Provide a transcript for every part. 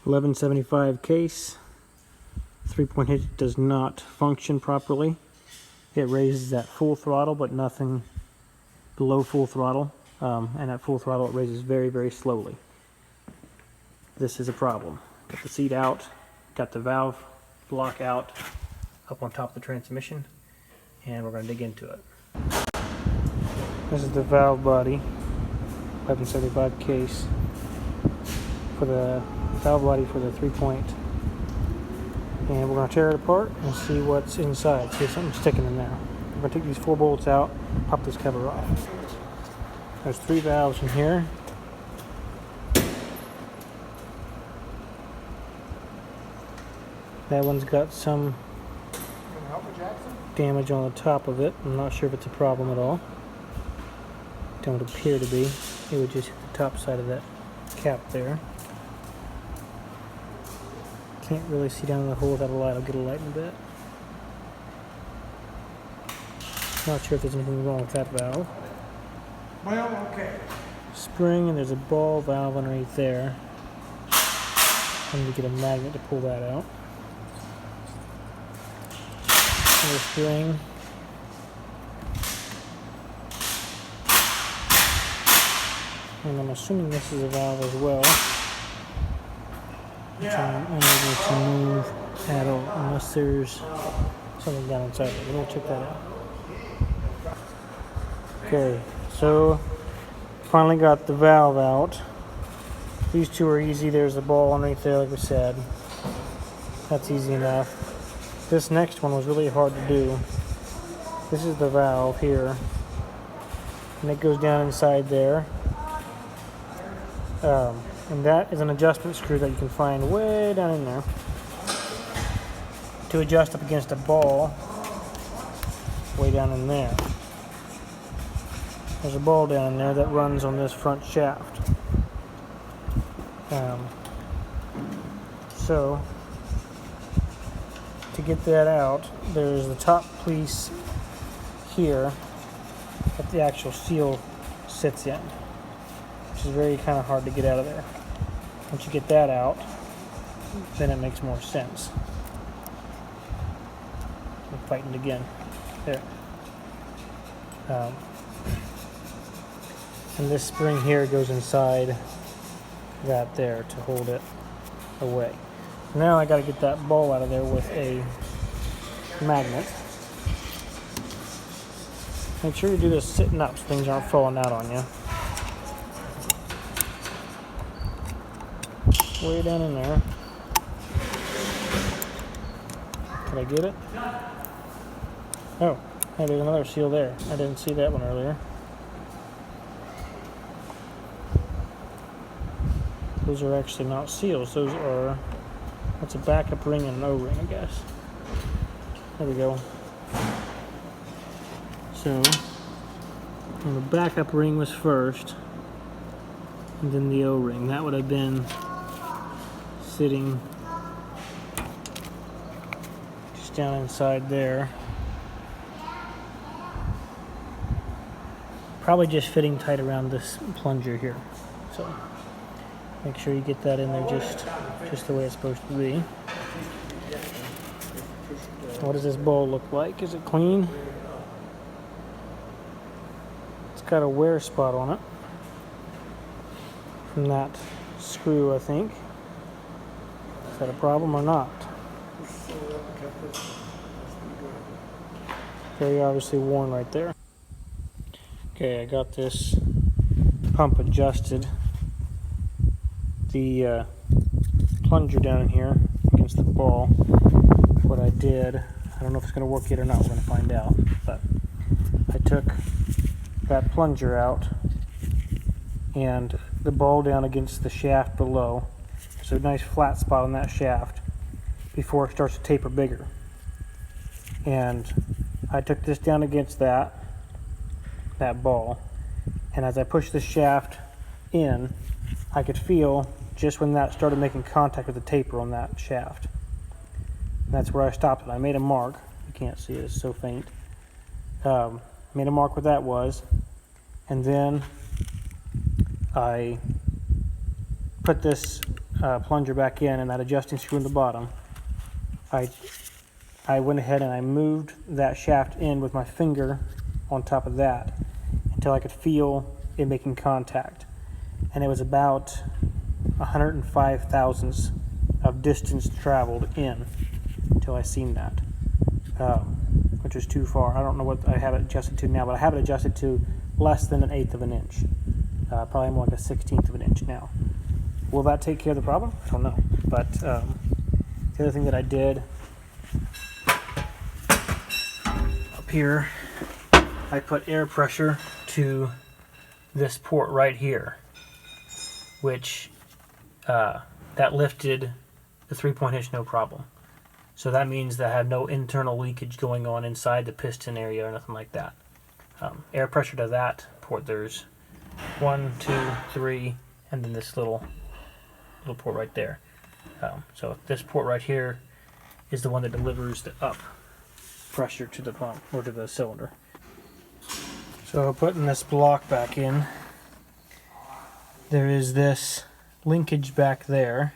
1175 case. 3-point hitch does not function properly. It raises at full throttle, but nothing below full throttle. And at full throttle, it raises very, very slowly. This is a problem. Got the seat out, got the valve block out up on top of the transmission, and we're going to dig into it. This is the valve body, 1175 case, for the valve body for the 3-point. And we're going to tear it apart and see what's inside. See if something's sticking in there. We're going to take these 4 bolts out, pop this cover off. There's 3 valves in here. That one's got some damage on the top of it. I'm not sure if it's a problem at all. Don't appear to be. It would just hit the top side of that cap there. Can't really see down in the hole without a light. I'll get a light in a bit. Not sure if there's anything wrong with that valve. Well, okay. Spring, and there's a ball valve underneath there. I need to get a magnet to pull that out. Another spring. And I'm assuming this is a valve as well. Which I'm unable to move at all unless there's something down inside there. We'll check that out. Okay, so finally got the valve out. These 2 are easy. There's a ball underneath there, like we said. That's easy enough. This next one was really hard to do. This is the valve here, and it goes down inside there. And that is an adjustment screw that you can find way down in there to adjust up against a ball way down in there. There's a ball down in there that runs on this front shaft. So to get that out, there's the top piece here that the actual seal sits in, which is very kind of hard to get out of there. Once you get that out, then it makes more sense. I'm fighting it again. There. And this spring here goes inside that there to hold it away. Now I got to get that ball out of there with a magnet. Make sure you do this sitting up so things aren't falling out on you. Way down in there. Can I get it? Oh, hey, there's another seal there. I didn't see that one earlier. Those are actually not seals. Those are, that's a backup ring and an O-ring, I guess. There we go. So, the backup ring was first, and then the O-ring. That would have been sitting just down inside there. Probably just fitting tight around this plunger here. So make sure you get that in there just the way it's supposed to be. What does this bowl look like? Is it clean? It's got a wear spot on it from that screw, I think. Is that a problem or not? Very obviously worn right there. Okay, I got this pump adjusted. The plunger down in here against the ball. What I did, I don't know if it's going to work yet or not, we're going to find out, but I took that plunger out and the ball down against the shaft below. There's a nice flat spot on that shaft before it starts to taper bigger. And I took this down against that ball, and as I pushed the shaft in, I could feel just when that started making contact with the taper on that shaft. And that's where I stopped it. I made a mark. You can't see it, it's so faint. Made a mark where that was, and then I put this plunger back in and that adjusting screw in the bottom, I went ahead and I moved that shaft in with my finger on top of that until I could feel it making contact. And it was about 105 thousandths of distance traveled in until I seen that, which was too far. I don't know what I have it adjusted to now, but I have it adjusted to less than 1/8 of an inch. Probably more like 1/16 of an inch now. Will that take care of the problem? I don't know. But the other thing that I did up here, I put air pressure to this port right here, which that lifted the 3-point hitch no problem. So that means that I have no internal leakage going on inside the piston area or nothing like that. Air pressure to that port, there's 1, 2, 3, and then this little port right there. So this port right here is the one that delivers the up pressure to the pump or to the cylinder. So putting this block back in, there is this linkage back there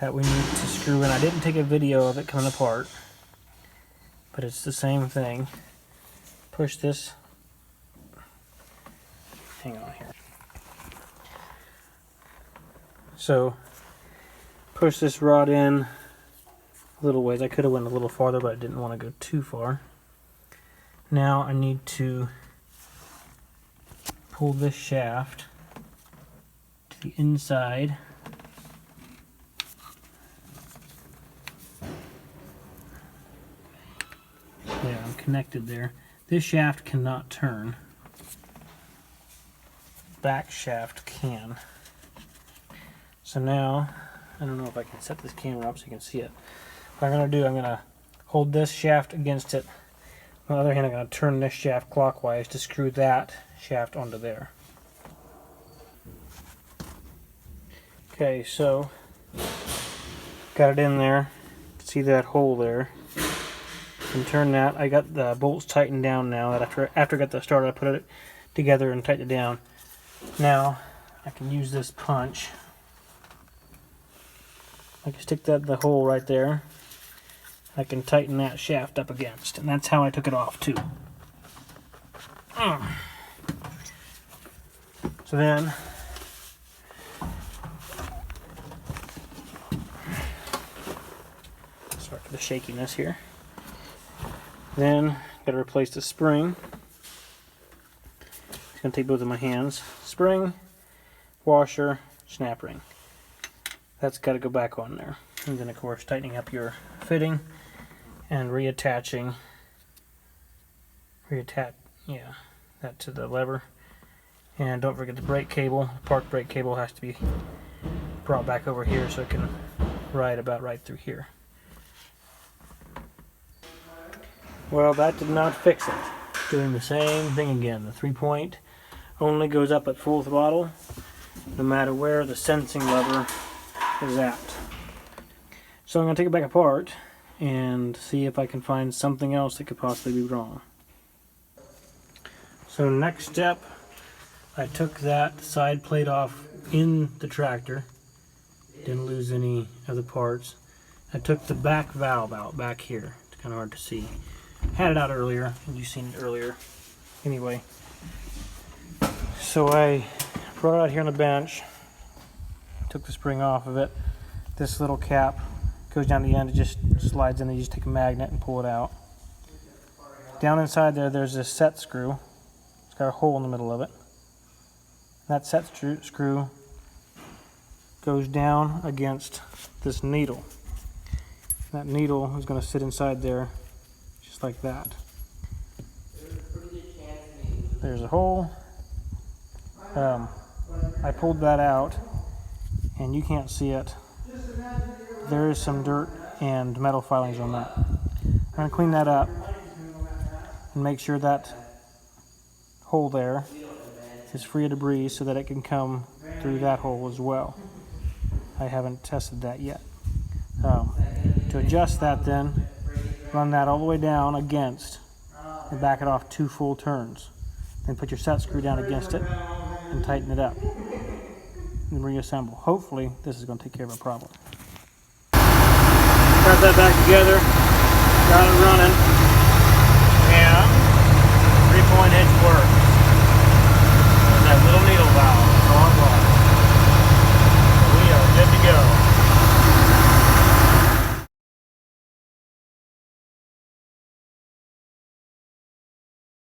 that we need to screw in. I didn't take a video of it coming apart, but it's the same thing. Push this, hang on here. So push this rod in a little ways. I could have went a little farther, but I didn't want to go too far. Now I need to pull this shaft to the inside. Yeah, I'm connected there. This shaft cannot turn. Back shaft can. So now, I don't know if I can set this camera up so you can see it. What I'm going to do, I'm going to hold this shaft against it. On the other hand, I'm going to turn this shaft clockwise to screw that shaft onto there. Okay, so got it in there. See that hole there? And turn that. I got the bolts tightened down now. That after I got that started, I put it together and tightened it down. Now I can use this punch. I can stick that in the hole right there. I can tighten that shaft up against, and that's how I took it off too. So then sorry for the shakiness here. Then got to replace the spring. Just gonna take both of my hands. Spring, washer, snap ring. That's got to go back on there. And then of course tightening up your fitting and reattaching. Reattach, yeah, that to the lever. And don't forget the brake cable. The park brake cable has to be brought back over here so it can ride about right through here. Well, that did not fix it. Doing the same thing again. The 3-point only goes up at full throttle, no matter where the sensing lever is at. So I'm going to take it back apart and see if I can find something else that could possibly be wrong. So next step, I took that side plate off in the tractor. Didn't lose any of the parts. I took the back valve out back here. It's kind of hard to see. Had it out earlier, and you've seen it earlier. Anyway, so I brought it out here on the bench, took the spring off of it. This little cap goes down the end, it just slides in, and you just take a magnet and pull it out. Down inside there, there's this set screw. It's got a hole in the middle of it. That set screw goes down against this needle. That needle is going to sit inside there just like that. There's a hole. I pulled that out and you can't see it. There is some dirt and metal filings on that. I'm going to clean that up and make sure that hole there is free of debris so that it can come through that hole as well. I haven't tested that yet. To adjust that then, run that all the way down against and back it off 2 full turns. Then put your set screw down against it and tighten it up. and reassemble. Hopefully this is going to take care of a problem. Got that back together, got it running.